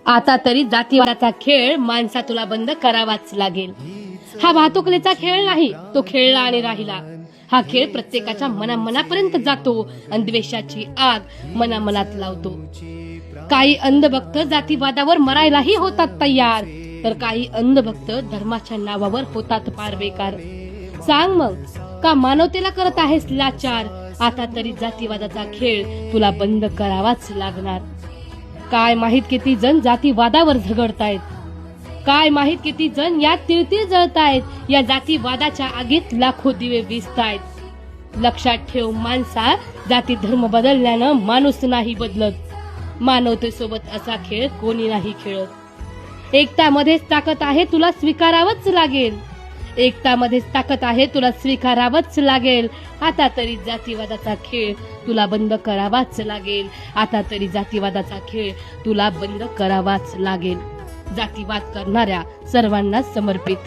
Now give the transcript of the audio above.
आता तरी जातीवादाचा खेळ माणसा तुला बंद करावाच लागेल। हा वाहतुकलेचा खेळ नाही, तो खेळला आणि राहिला। हा खेळ प्रत्येकाच्या मनामनापर्यंत जातो आणि द्वेषाची आग मनामनात लावतो। काही अंधभक्त जातीवादावर मरायलाही होतात तयार, तर काही अंधभक्त धर्माच्या नावावर होतात पार बेकार। सांग मग, का मानवतेला करत आहेस लाचार? आता तरी जातीवादाचा खेळ तुला बंद करावाच लागणार। काय माहित किती जण जातीवादावर झगडतायत, काय माहित किती जण यात तिळतिळ जळतायत। या जातीवादाच्या आगीत लाखो दिवे विझतायत। लक्षात ठेव माणसा, जाती धर्म बदलल्यानं माणूस नाही बदलत। मानवतेसोबत असा खेळ कोणी नाही खेळत। एकता मध्येच ताकद आहे, तुला स्वीकारावंच लागेल। एकता मध्येच ताकद आहे, तुला स्वीकारावंच लागेल। आता तरी जातीवादाचा खेळ तुला बंद करावाच लागेल। आता तरी जातीवादाचा खेळ तुला बंद करावाच लागेल। जातीवाद करणाऱ्या सर्वांना समर्पित।